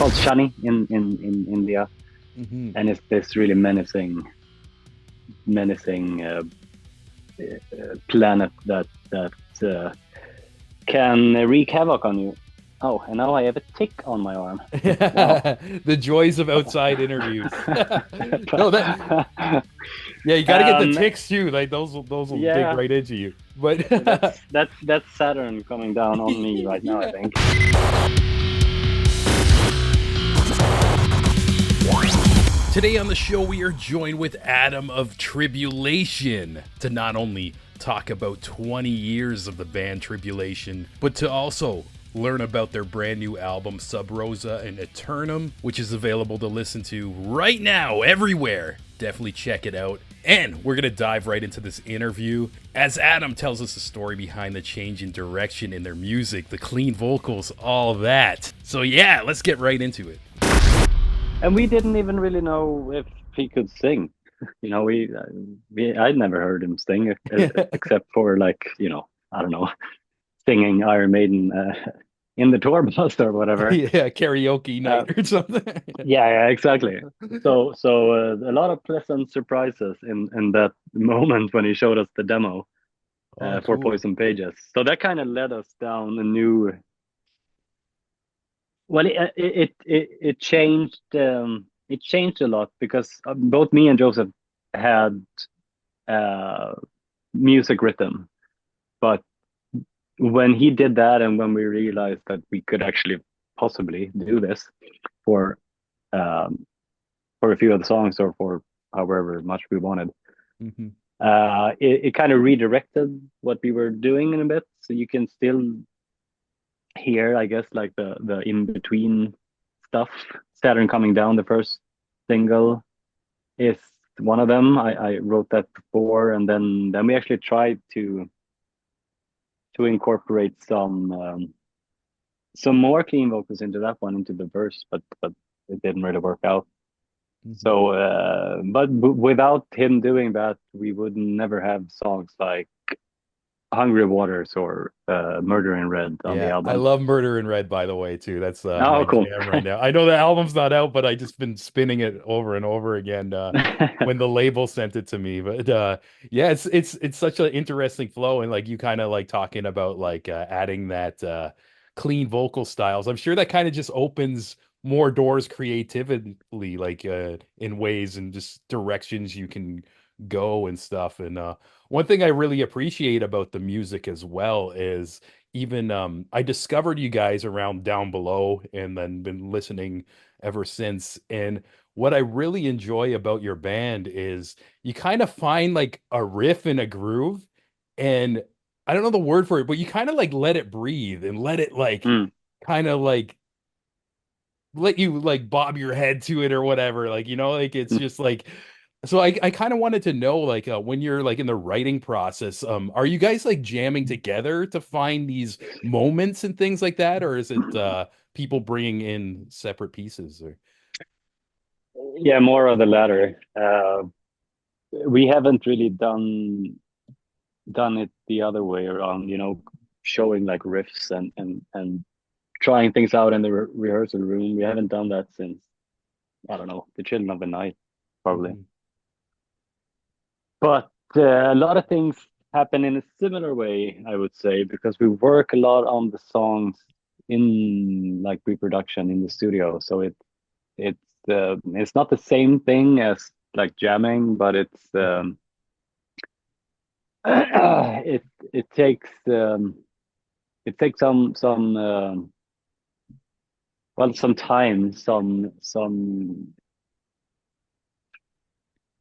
called Shani in India, and it's this really menacing planet that can wreak havoc on you. Oh, and now I have a tick on my arm. Wow. The joys of outside interviews. No, that yeah, you got to get the um, ticks too. Like those will dig yeah, right into you. But that's Saturn coming down on me right now, I yeah. think. Today on the show, we are joined with Adam of Tribulation to not only talk about 20 years of the band Tribulation, but to also learn about their brand new album, Rosa In Æternum, which is available to listen to right now everywhere. Definitely check it out. And we're going to dive right into this interview as Adam tells us the story behind the change in direction in their music, the clean vocals, all that. So yeah, let's get right into it. And we didn't even really know if he could sing. You know, I'd never heard him sing except for like, I don't know, singing Iron Maiden in the tour bus or whatever. Yeah, karaoke Uh, night or something. yeah, exactly. So a lot of pleasant surprises in that moment when he showed us the demo Oh, for cool. Poison Pages. So that kind of led us down a new. Well, it changed. It changed a lot because both me and Joseph had uh, music rhythm, but when he did that, and when we realized that we could actually possibly do this for um, for a few of the songs or for however much we wanted, Hmm. it kind of redirected what we were doing in a bit. So you can still hear, I guess, like the in between stuff. Saturn Coming Down, the first single, is one of them. I wrote that before, and then we actually tried to incorporate some more clean vocals into that one, into the verse, but it didn't really work out. Hmm. So, but without him doing that, we would never have songs like Hungry Waters or Murder in Red on the Yeah, I album. love Murder in Red, by the way, too. That's Oh, my cool. jam right now. I know the album's not out, but I just been spinning it over and over again when the label sent it to me. But yeah, it's such an interesting flow, and like you kind of like talking about like adding that clean vocal styles. I'm sure that kind of just opens more doors creatively, like in ways and just directions you can go and stuff. And one thing I really appreciate about the music as well is even I discovered you guys around Down Below and then been listening ever since. And what I really enjoy about your band is you kind of find like a riff and a groove, and I don't know the word for it, but you kind of like let it breathe and let it like Mm. kind of like let you like bob your head to it or whatever. Like, like it's just like so I kind of wanted to know like when you're like in the writing process, are you guys like jamming together to find these moments and things like that, or is it people bringing in separate pieces or Yeah, more of the latter. We haven't really done it the other way around, showing like riffs and trying things out in the rehearsal room. We haven't done that since, I don't know, the Children of the Night, probably. Mhm. But a lot of things happen in a similar way, I would say, because we work a lot on the songs in like pre-production in the studio. So it's not the same thing as like jamming, but it's Mhm. it takes some well, some time, some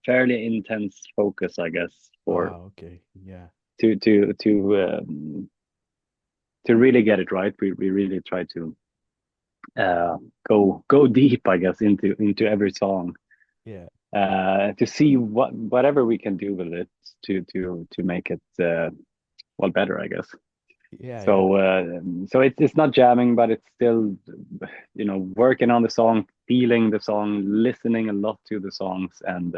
fairly intense focus, I guess, for Oh, okay. Yeah. to to to um, to really get it right. We really try to go deep, I guess, into every song, Yeah. to see whatever we can do with it to make it well, better, I guess. Yeah, yeah. So it's not jamming, but it's still, working on the song, feeling the song, listening a lot to the songs, and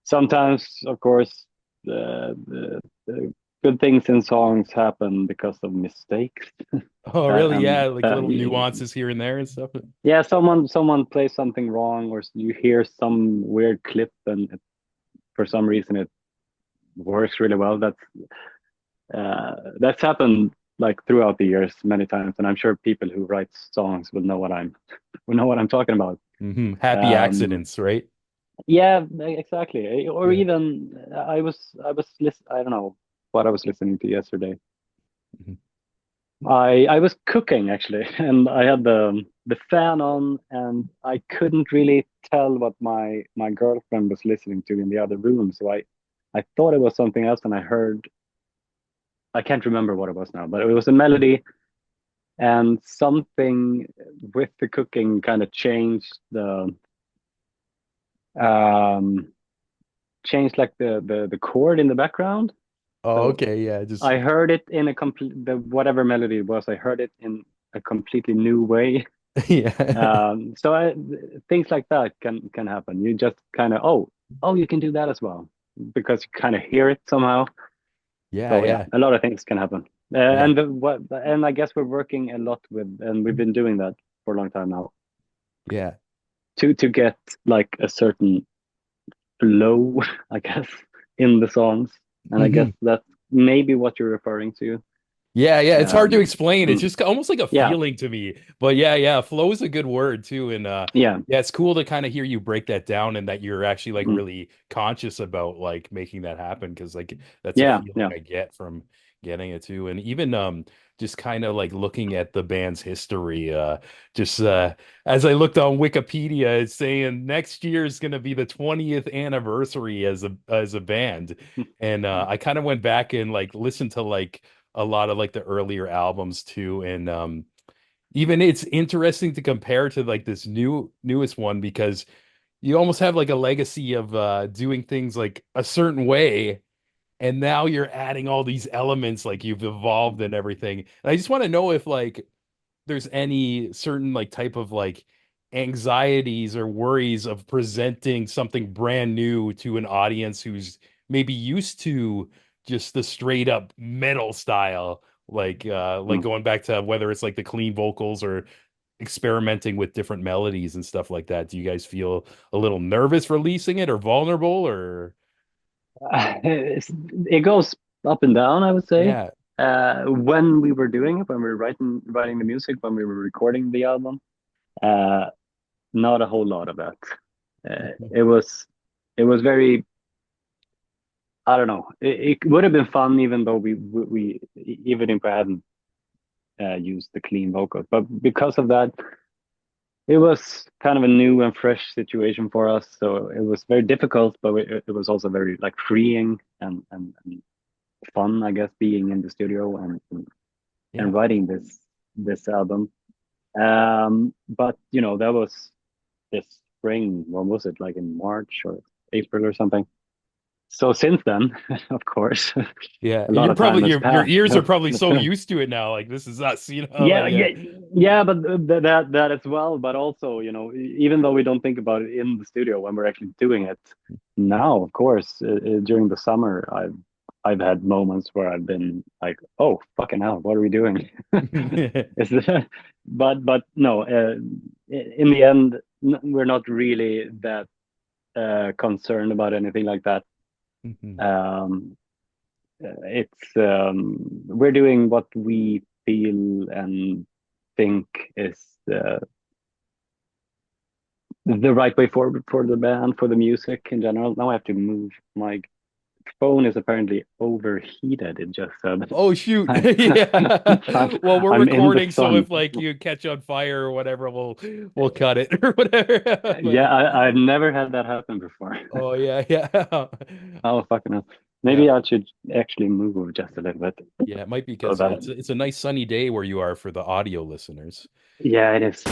sometimes, of course, the good things in songs happen because of mistakes. Oh, really? Yeah, And like little nuances here and there and stuff. yeah, someone plays something wrong, or you hear some weird clip, and for some reason it works really well. That's happened like throughout the years many times, and I'm sure people who write songs will know what I'm talking about. Happy Um, accidents, right? yeah, exactly. Or Yeah. even I don't know what I was listening to yesterday. Mhm. I was cooking actually, and I had the fan on, and I couldn't really tell what my girlfriend was listening to in the other room. So I thought it was something else, and I can't remember what it was now, but it was a melody, and something with the cooking kind of um changed like the chord in the background. Oh, So okay, yeah, just I heard it in a complete the whatever melody it was. I heard it in a completely new way. yeah. Things like that can happen. You just kind of oh you can do that as well because you kind of hear it somehow. Yeah, So yeah, yeah. a lot of things can happen. Yeah. And I guess we're working a lot with, and we've been doing that for a long time now, Yeah. to get like a certain flow, I guess, in the songs. And I guess Mhm. that's maybe what you're referring to. Yeah, yeah, it's hard to Um, explain. It's mm, just almost like a yeah, feeling to me. But yeah, yeah, flow is a good word too. And yeah, yeah, it's cool to kind of hear you break that down and that you're actually like mm, really conscious about like making that happen because like that's a yeah, feeling yeah. I get from getting it too. And even just kind of like looking at the band's history, just as I looked on Wikipedia, it's saying next year is gonna be the 20th anniversary as a band. And I kind of went back and like listened to like a lot of like the earlier albums too, and even it's interesting to compare to like this newest one because you almost have like a legacy of doing things like a certain way, and now you're adding all these elements like you've evolved and everything. And I just want to know if like there's any certain like type of like anxieties or worries of presenting something brand new to an audience who's maybe used to just the straight up metal style, like Mm. going back to whether it's like the clean vocals or experimenting with different melodies and stuff like that. Do you guys feel a little nervous releasing it or vulnerable or It goes up and down, I would say. yeah. When we were doing it, when we were writing the music, when we were recording the album, uh, not a whole lot of that. It was very, I don't know. It would have been fun even though we even if I hadn't used the clean vocals, but because of that, it was kind of a new and fresh situation for us. So it was very difficult, but it was also very like freeing and fun, I guess, being in the studio and Yeah. writing this album. But that was this spring. When was it? Like in March or April or something. So since then, of course, Yeah, a and lot you're of time probably has your passed. ears are probably so used to it now. Like this is us, Yeah, like yeah, yeah, but that as well. But also, even though we don't think about it in the studio when we're actually doing it now, of course, during the summer, I've had moments where I've been like, "Oh, fucking hell, what are we doing?" yeah. Is that, but no, in the end, we're not really that concerned about anything like that. Mhm. Um, it's we're doing what we feel and think is the right way forward for the band, for the music in general. Now I have to move. My phone is apparently overheated. It just said Oh shoot. I'm, Yeah. I'm, Well, we're I'm in the recording, so sun. if like you catch on fire or whatever, we'll cut it or whatever. Yeah, But I've never had that happen before. oh yeah, yeah. Oh, fucking hell. Yeah. Maybe I should actually move just a little bit Yeah, it might be so because that. it's a nice sunny day where you are for the audio listeners. Yeah, it is.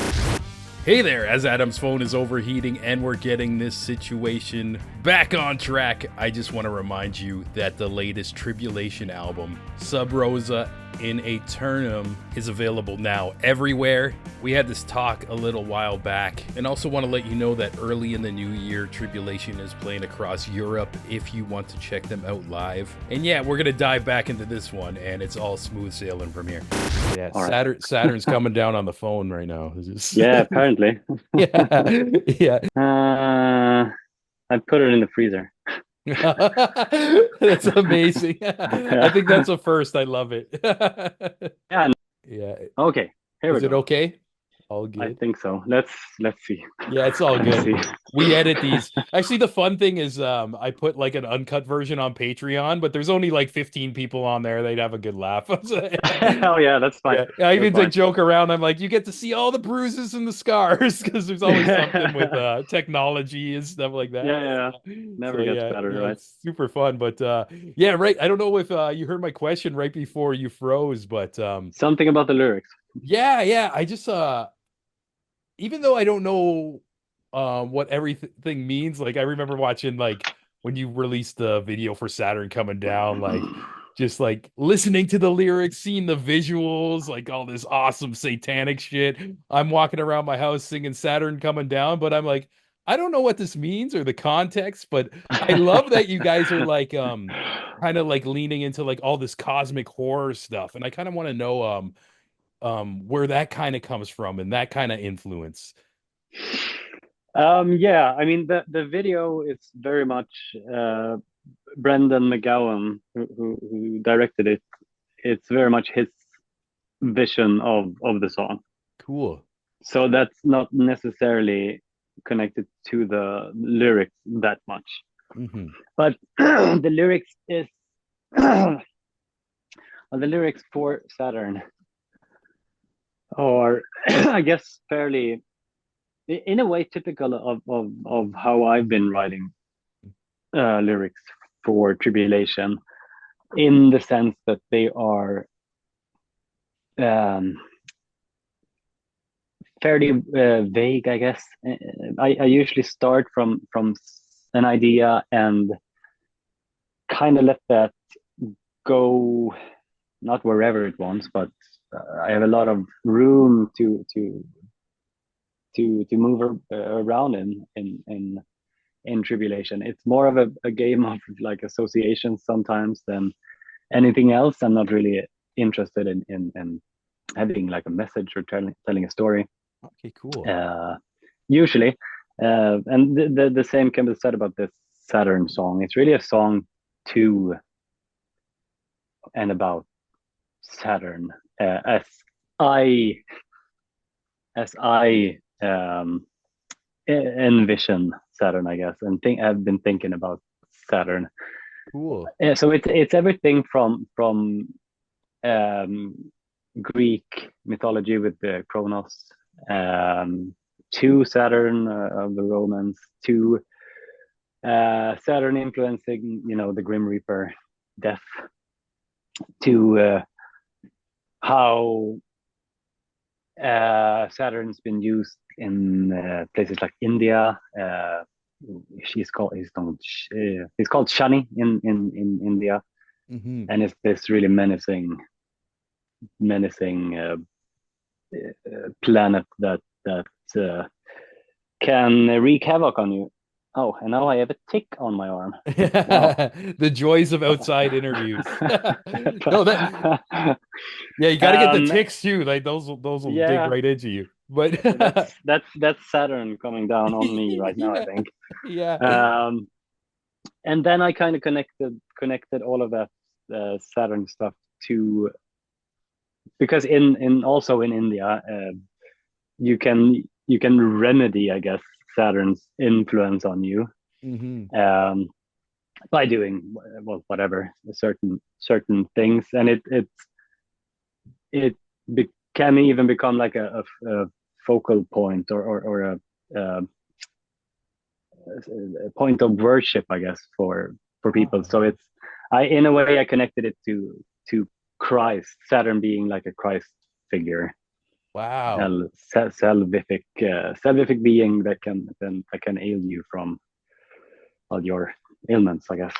Hey there, as Adam's phone is overheating and we're getting this situation back on track, I just want to remind you that the latest Tribulation album, Sub Rosa In Æternvm is available now everywhere. We had this talk a little while back, and also want to let you know that early in the new year, Tribulation is playing across Europe if you want to check them out live. And yeah, we're going to dive back into this one, and it's all smooth sailing from here. Yeah, right. Saturn's coming down on the phone right now. Yeah, apparently. Yeah, yeah. I put it in the freezer. That's amazing. I think that's a first. I love it. Yeah. Yeah. Okay. Here we Is it go. okay? All I good. think so. Let's see. Yeah, it's all Let's good. see. We edit these. Actually, the fun thing is I put like an uncut version on Patreon, but there's only like 15 people on there. They'd have a good laugh. Oh yeah, that's fine. Yeah, I That's even like fine. joke around. I'm like, you get to see all the bruises and the scars because there's always something with technology and stuff like that. Yeah, yeah. So Never gets yeah, better, yeah, right? it's super fun. But yeah, right. I don't know if you heard my question right before you froze, but Something about the lyrics. yeah, yeah. I just even though I don't know what everything means, like I remember watching like when you released the video for Saturn coming down, like just like listening to the lyrics, seeing the visuals, like all this awesome satanic shit. I'm walking around my house singing Saturn coming down, but I'm like, I don't know what this means or the context, but I love that you guys are like kind of like leaning into like all this cosmic horror stuff. And I kind of want to know where that kind of comes from and that kind of influence. Yeah, I mean the video is very much Brendan McGowan who directed it. It's very much his vision of the song. Cool. So that's not necessarily connected to the lyrics that much. Hmm. But the lyrics is the lyrics for Saturn are I guess fairly in a way typical of how I've been writing lyrics for Tribulation, in the sense that they are um, fairly vague, I guess. I usually start from an idea and kind of let that go, not wherever it wants, but I have a lot of room to move around in Tribulation. It's more of a game of like associations sometimes than anything else. I'm not really interested in having like a message or telling a story. Okay, cool. Usually, and the same can be said about this Saturn song. It's really a song to and about Saturn, I as I envision Saturn, I guess, and think I've been thinking about Saturn. Cool. So it's everything from um, Greek mythology with the Kronos, to Saturn of the Romans, to Saturn influencing, the Grim Reaper, death, to how Saturn's been used in places like India. He's called Shani in India, and it's this really menacing planet that can wreak havoc on you. Oh, and now I have a tick on my arm. Wow. The joys of outside interviews. No, that yeah, you got to get the um, ticks too. Like those will dig yeah, right into you. But that's Saturn coming down on me right now, I yeah, think. yeah. And then I kind of connected all of that Saturn stuff to, because in also in India, you can remedy, I guess, Saturn's influence on you, Hmm. by doing, well, whatever, certain things, and it can even become like a focal point, or a point of worship, I guess, for people. So Oh, it's, I in a way I connected it to Christ, Saturn being like a Christ figure, wow. a salvific being that can ail you from all your ailments, I guess.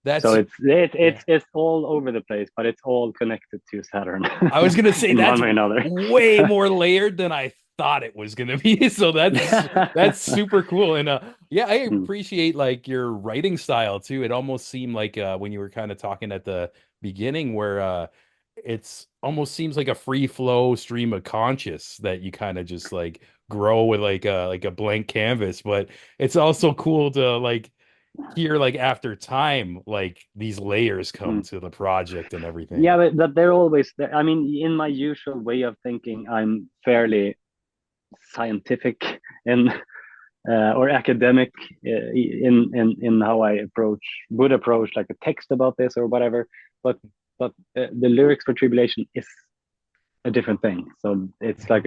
So That's yeah. it's all over the place, but it's all connected to Saturn I was gonna say in that's one way or another. way more layered than I thought it was gonna be. So that's super cool. And yeah, I Mm, appreciate like your writing style too. It almost seemed like when you were kind of talking at the beginning where it's almost seems like a free flow stream of conscious that you kind of just like grow with like a blank canvas. But it's also cool to like hear like after time like these layers come mm. to the project and Yeah, everything. but they're always there. I mean, in my usual way of thinking, I'm fairly scientific and or academic in how I would approach like a text about this or whatever. But the lyrics for Tribulation is a different thing. So it's like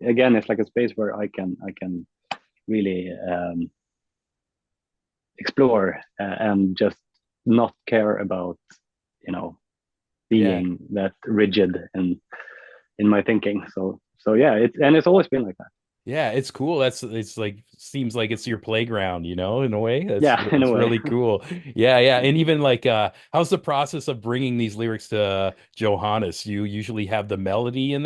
again, it's like a space where I can really explore and just not care about you know Yeah. being that rigid in my thinking. So yeah, it's always been like that. Yeah, it's cool. That's it's like seems like it's your playground, you know, in a way. Yeah, in a That's way. really cool. Yeah, yeah. And even like how's the process of bringing these lyrics to Johannes? You usually have the melody in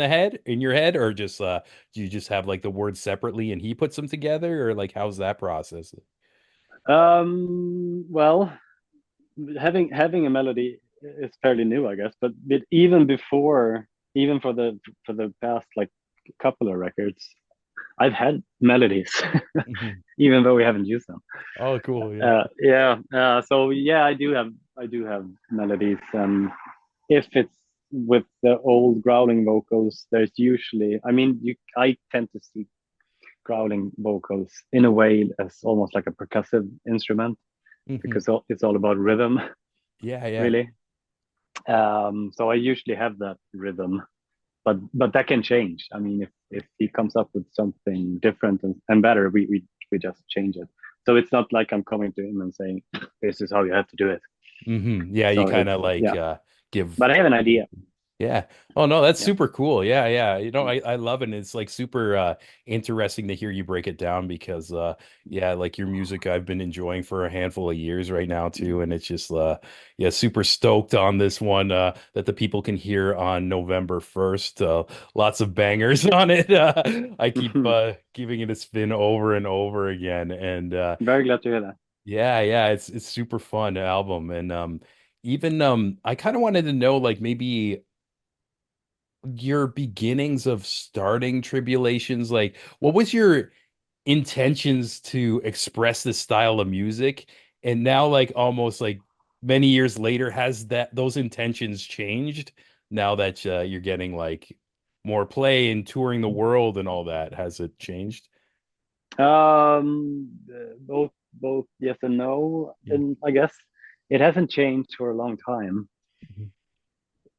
your head or just do you just have like the words separately and he puts them together or like how's that process? Well, having a melody is fairly new, I guess. But even before, even for the past like couple of records, I've had melodies, Mhm. even though we haven't used them. Oh, cool. Yeah. Yeah. So yeah, I do have melodies, and if it's with the old growling vocals, there's usually, I mean, I tend to see growling vocals in a way as almost like a percussive instrument Hmm. because it's all about rhythm, Yeah, yeah. really. So I usually have that rhythm, but that can change. I mean, if he comes up with something different and better, we just change it. So it's not like I'm coming to him and saying, "This is how you have to do it." Yeah, you So kind it's of like yeah, give but I have an idea. Yeah. Oh no, that's Yeah. super cool. Yeah, yeah. You know, I love it. And it's like super interesting to hear you break it down because yeah, like your music I've been enjoying for a handful of years right now too. And it's just yeah, super stoked on this one that the people can hear on November 1st. Lots of bangers on it. I keep giving it a spin over and over again. And Very glad to hear that. yeah, yeah, it's super fun album. And even I kind of wanted to know like maybe your beginnings of starting Tribulations, like what was your intentions to express this style of music? And now, like almost like many years later, has that those intentions changed now that you're getting like more play and touring the world and all that? Has it changed? Both yes and no, Yeah. and I guess it hasn't changed for a long time. Mhm.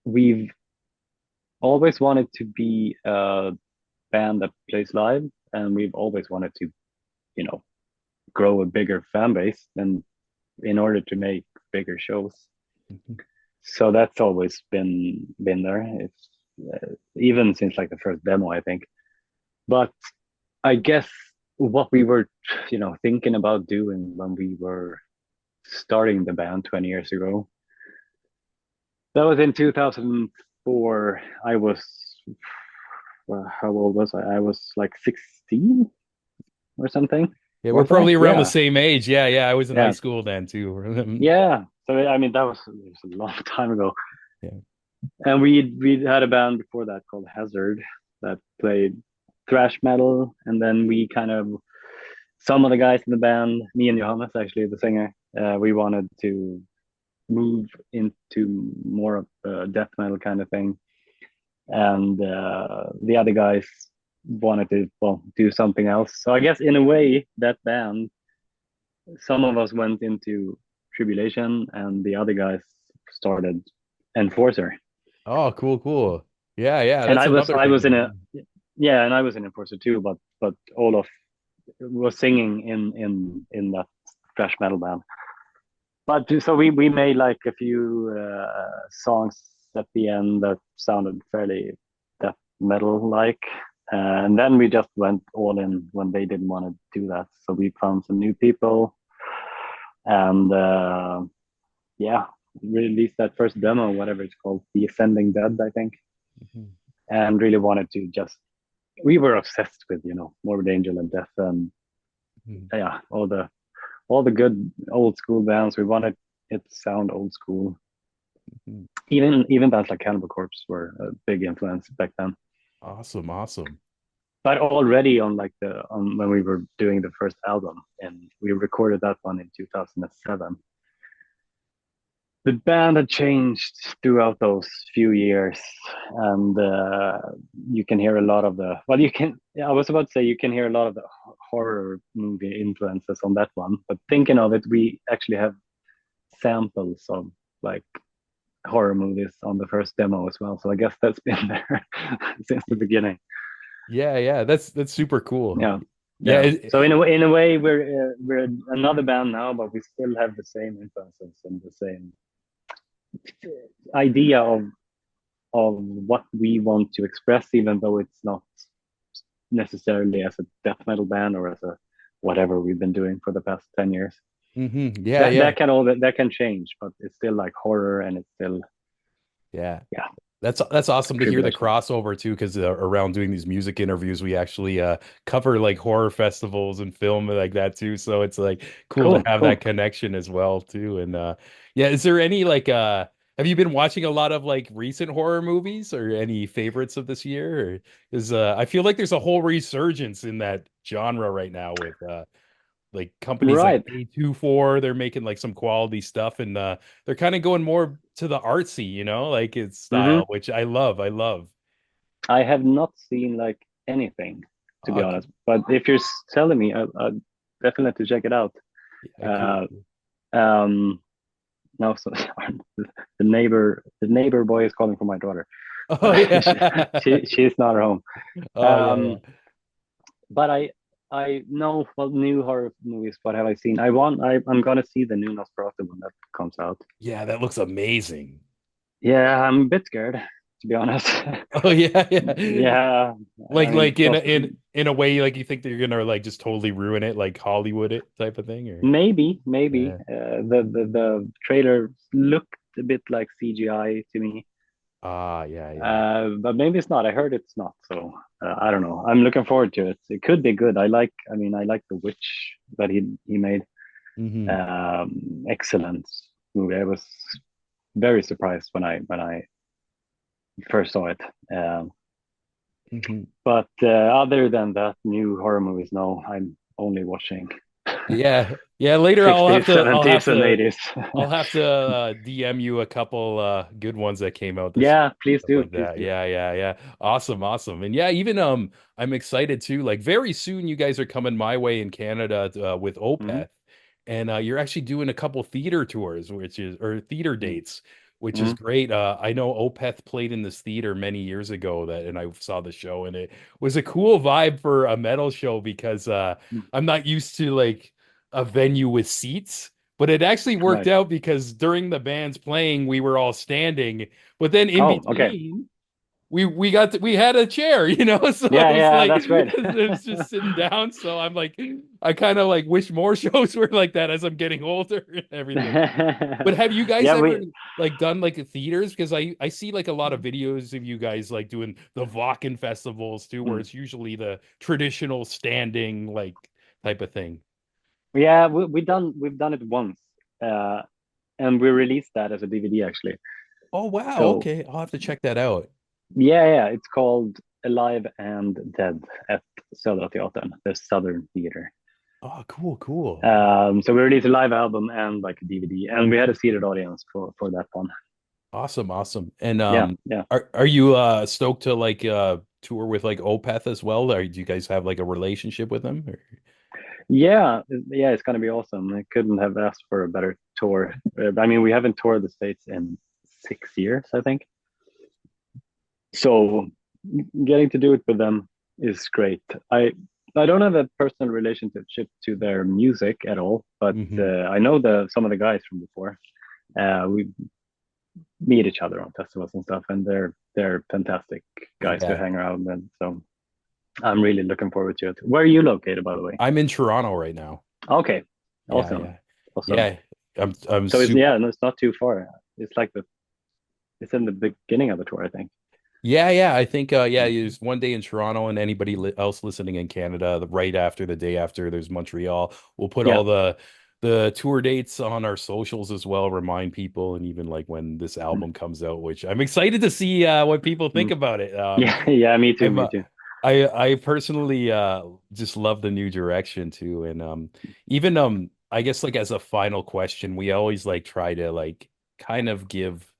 We've always wanted to be a band that plays live, and we've always wanted to, you know, grow a bigger fan base, and in order to make bigger shows. Mhm. So that's always been there. It's even since like the first demo, I think. But I guess what we were, thinking about doing when we were starting the band 20 years ago. That was in 2004. I was, well, how old was I? I was like 16 or something. Yeah, we're Was I? probably around the Yeah, same age. Yeah, yeah. I was in high yeah, school then too. yeah. So I mean, it was a long time ago. Yeah. And we had a band before that called Hazard that played thrash metal, and then we kind of some of the guys in the band, me and Johannes, actually the singer, we wanted to move into more of a death metal kind of thing, and the other guys wanted to do something else. So I guess in a way that band, some of us went into Tribulation, and the other guys started Enforcer. Oh, cool, cool. Yeah, yeah. And That's another I was in thing. a yeah, and I was in Enforcer too, but Olaf was singing in that thrash metal band. But so we made like a few songs at the end that sounded fairly death metal like, and then we just went all in when they didn't want to do that. So we found some new people, and yeah, released that first demo, whatever it's called, The Ascending Dead, I think, Mhm. and really wanted to just. We were obsessed with Morbid Angel and Death, and Mhm. yeah, all the good old school bands. We wanted it to sound old school. Mhm. Even bands like Cannibal Corpse were a big influence back then. Awesome, awesome. But already on like the on when we were doing the first album, and we recorded that one in 2007, the band had changed throughout those few years, and you can hear a lot of the well, you can. I was about to say you can hear a lot of the horror movie influences on that one, but thinking of it, we actually have samples of like horror movies on the first demo as well. So I guess that's been there since the beginning. Yeah, yeah, that's super cool. Yeah, Yeah, yeah. So in a way, we're another band now, but we still have the same influences and the same idea of what we want to express, even though it's not necessarily as a death metal band or as a whatever we've been doing for the past 10 years. Yeah, That yeah. that can all that can change, but it's still like horror, and it's still Yeah. yeah That's awesome to hear the tribulation. crossover too, because around doing these music interviews, we actually cover like horror festivals and film like that too. So it's like cool to Cool, have that cool. connection as well too. And yeah, is there any like have you been watching a lot of like recent horror movies or any favorites of this year? Or is I feel like there's a whole resurgence in that genre right now with like companies like Right. A24, they're making like some quality stuff and they're kind of going more to the artsy, like its Mm-hmm. style, which I love. I love. I have not seen like anything, to be Ah, honest. But if you're telling me, I'll definitely check it out. yeah, cool. Uh, um, no, so the neighbor boy is calling for my daughter, Oh but yeah. she's not at home. Oh yeah, Um, yeah. but I know what new horror movies. What have I seen? I'm gonna see the new Nosferatu when that comes out. Yeah, that looks amazing. Yeah, I'm a bit scared, to be honest. Oh yeah, yeah. Yeah, I Like mean, in a way, like you think they're gonna like just totally ruin it, like Hollywood it type of thing, or maybe yeah. the trailer looked a bit like CGI to me, Ah, yeah, yeah. but maybe it's not. I heard it's not, so I don't know. I'm looking forward to it. It could be good. I like the Witch that he made. Hmm. Excellent movie. I was very surprised when I first saw it. Hmm. But other than that, new horror movies, no, I'm only watching Yeah, yeah. Later, 60s, 70s, and 80s. I'll have to DM you a couple good ones that came out this year, Yeah, please stuff do, like please that. do. Yeah, yeah, yeah. Awesome, awesome. And yeah, even I'm excited too. Like very soon you guys are coming my way in Canada with Hmm. Opeth. And you're actually doing a couple theater tours, which is or theater dates, which is Hmm. great. I know Opeth played in this theater many years ago and I saw the show and it was a cool vibe for a metal show because I'm not used to like a venue with seats. But it actually worked Right. out because during the band's playing, we were all standing. But then in Oh, okay. between, we had a chair, so it Yeah, was yeah, like that's great. it was just sitting down. So I'm like, I kind of like wish more shows were like that as I'm getting older and everything. But have you guys Yeah, ever we. like done like theaters? Because I see like a lot of videos of you guys like doing the Wacken festivals too, where Mm. it's usually the traditional standing like type of thing. Yeah, we've done it once, uh, and we released that as a DVD actually. Oh wow, So okay, I'll have to check that out. yeah, yeah, it's called Alive and Dead at Södra Teatern, the Southern Theater. Oh, cool, cool. So we released a live album and like a DVD, and we had a seated audience for that one. Awesome, awesome. And Yeah, yeah, are you stoked to like tour with like Opeth as well? Or do you guys have like a relationship with them? Or... yeah, yeah. It's gonna be awesome. I couldn't have asked for a better tour. I mean, we haven't toured the States in 6 years, I think. So getting to do it with them is great. I don't have a personal relationship to their music at all, but Hmm. I know some of the guys from before. We meet each other on festivals and stuff, and they're fantastic guys to Yeah. hang around with. So I'm really looking forward to it. Where are you located, by the way? I'm in Toronto right now. Okay, Yeah, awesome, yeah. awesome. Yeah. I'm So it's super. yeah, no, it's not too far. It's like it's in the beginning of the tour, I think. Yeah, I think yeah, Mm. there's one day in Toronto and anybody else listening in Canada, right after the day after there's Montreal. We'll put Yeah. all the tour dates on our socials as well, remind people, and even like when this Mm. album comes out, which I'm excited to see what people think Mm. about it. Yeah, yeah, me too, I'm me too. I personally just love the new direction too, and even I guess like as a final question, we always like try to like kind of give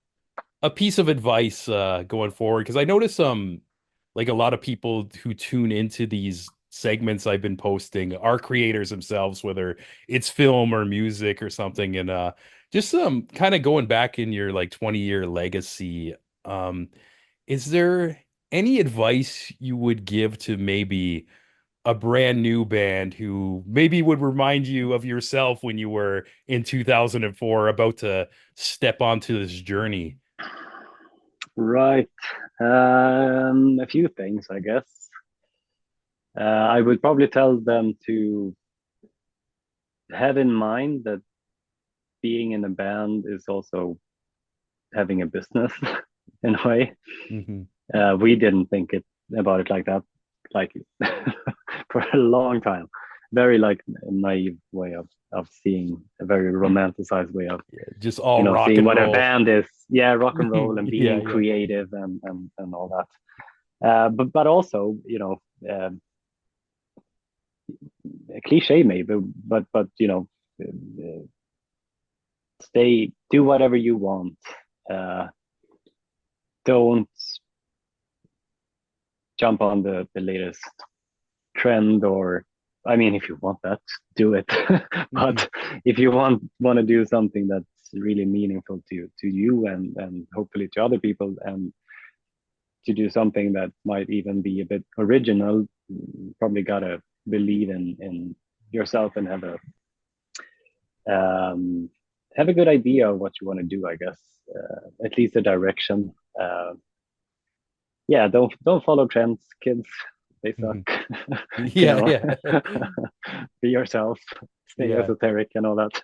a piece of advice going forward because I notice like a lot of people who tune into these segments I've been posting are creators themselves, whether it's film or music or something, and just kind of going back in your like 20-year legacy. Um, is there any advice you would give to maybe a brand new band who maybe would remind you of yourself when you were in 2004 about to step onto this journey? Right. A few things, I guess. I would probably tell them to have in mind that being in a band is also having a business in a way. Hmm. We didn't think about it like that, like for a long time. Very like naive way of seeing, a very romanticized way of Yeah, just all rock seeing and what a roll. band is. Yeah, rock and roll and Yeah, being yeah. creative and all that. But also a cliche maybe, but stay, do whatever you want. Uh, don't jump on the latest trend, or I mean, if you want that, do it. Mhm. But if you want to do something that's really meaningful to you and hopefully to other people, and to do something that might even be a bit original, probably gotta believe in yourself and um, have a good idea of what you want to do. I guess at least a direction. Uh, yeah, don't follow trends, kids. They suck. Mhm. you Yeah, know, yeah. be yourself, stay Yeah. esoteric and all that.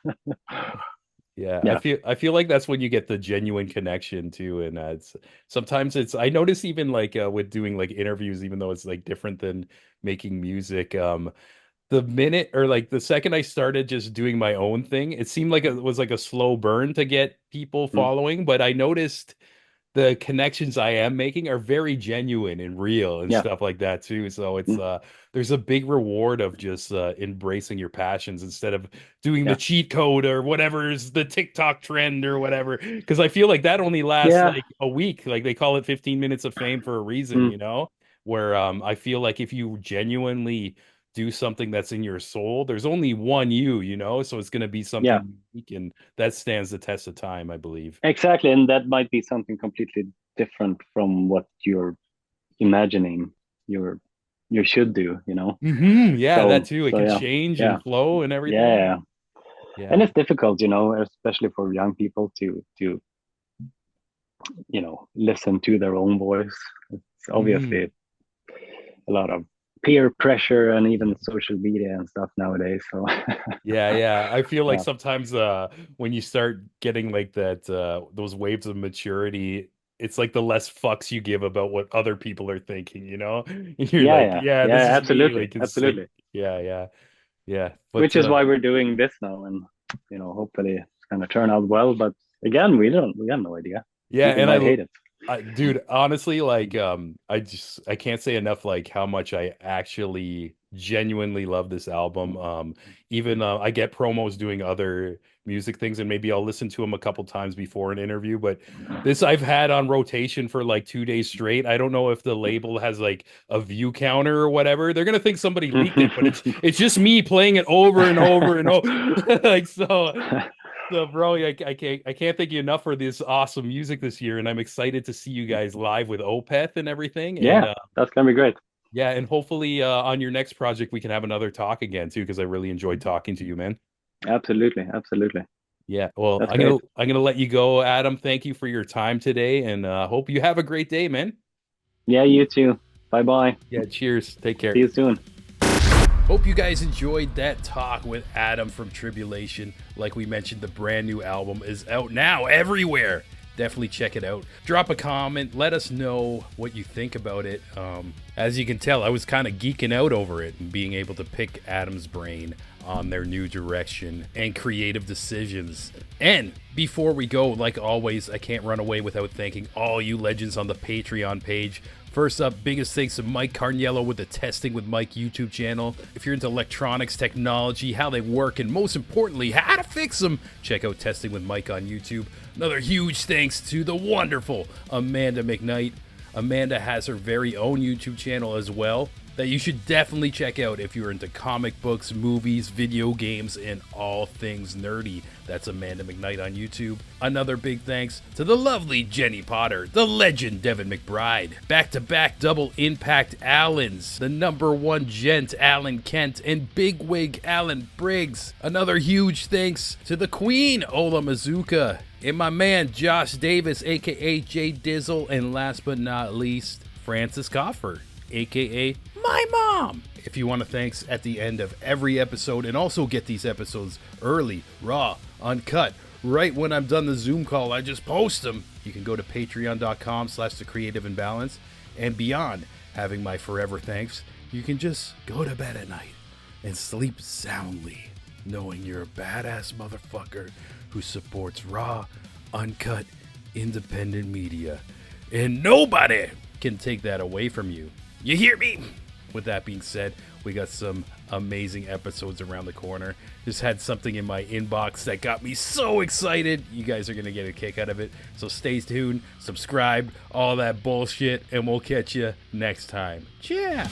Yeah, Yeah. I feel like that's when you get the genuine connection too, and it's sometimes it's I notice even like with doing like interviews, even though it's like different than making music, the minute or like the second I started just doing my own thing, it seemed like it was like a slow burn to get people Mm. following, but I noticed the connections I am making are very genuine and real and Yeah. stuff like that too. So it's Mm. there's a big reward of just embracing your passions instead of doing the Yeah. cheat code or whatever is the TikTok trend or whatever. Because I feel like that only lasts Yeah. like a week. Like they call it 15 minutes of fame for a reason, Mm. you know? Where I feel like if you genuinely do something that's in your soul, there's only one you, you know? So it's going to be Yeah. something unique and that stands the test of time, I believe. Exactly. And that might be something completely different from what you're imagining you're you should do. Yeah, that So too. It so can yeah. change Yeah. and flow and everything. Yeah. And Yeah. it's difficult, especially for young people to listen to their own voice. It's Hmm. obviously a lot of peer pressure and Yeah. even social media and stuff nowadays. So Yeah. I feel like yeah. sometimes when you start getting like that those waves of maturity, it's like the less fucks you give about what other people are thinking, you know? And you're Yeah, like, yeah, yeah, this yeah, is me. absolutely, Like it's like absolutely. yeah. But Which is why we're doing this now, and hopefully it's gonna turn out well. But again, we have no idea. yeah, People and might hate it. dude, honestly, like, I can't say enough, like, how much I actually genuinely love this album. Even I get promos doing other music things, and maybe I'll listen to them a couple times before an interview. But this I've had on rotation for like 2 days straight. I don't know if the label has like a view counter or whatever. They're gonna think somebody leaked it, but it's just me playing it over and over and over, like so. So, bro, I can't thank you enough for this awesome music this year, and I'm excited to see you guys live with Opeth and everything. And Yeah, that's gonna be great. yeah, and hopefully on your next project we can have another talk again too, because I really enjoyed talking to you, man. Absolutely, absolutely. Yeah, well, That's great. I'm gonna let you go, Adam. Thank you for your time today, and hope you have a great day, man. Yeah, you too. Bye bye. Yeah, cheers. Take See care. you soon. Oh. hope you guys enjoyed that talk with Adam from Tribulation. Like we mentioned, the brand new album is out now everywhere. Definitely check it out. Drop a comment. Let us know what you think about it. As you can tell, I was kind of geeking out over it and being able to pick Adam's brain on their new direction and creative decisions. And before we go, like always, I can't run away without thanking all you legends on the Patreon page. First up, biggest thanks to Mike Carniello with the Testing with Mike YouTube channel. If you're into electronics, technology, how they work, and most importantly, how to fix them, check out Testing with Mike on YouTube. Another huge thanks to the wonderful Amanda McKnight. Amanda has her very own YouTube channel as well that you should definitely check out if you're into comic books, movies, video games, and all things nerdy. That's Amanda McKnight on YouTube. Another big thanks to the lovely Jenny Potter, the legend Devin McBride, back-to-back double impact Allens, the #1 gent Alan Kent, and bigwig Alan Briggs. Another huge thanks to the Queen Ola Mazuka, and my man Josh Davis, aka Jay Dizzle, and last but not least, Francis Coffer, aka my mom. If you want to thanks at the end of every episode and also get these episodes early, raw, uncut, right when I'm done the Zoom call, I just post them. You can go to patreon.com/thecreative-imbalance, and beyond having my forever thanks, you can just go to bed at night and sleep soundly, knowing you're a badass motherfucker who supports raw, uncut, independent media. And nobody can take that away from you. You hear me? With that being said, we got some amazing episodes around the corner. Just had something in my inbox that got me so excited. You guys are going to get a kick out of it. So stay tuned, subscribe, all that bullshit, and we'll catch you next time. Cheers!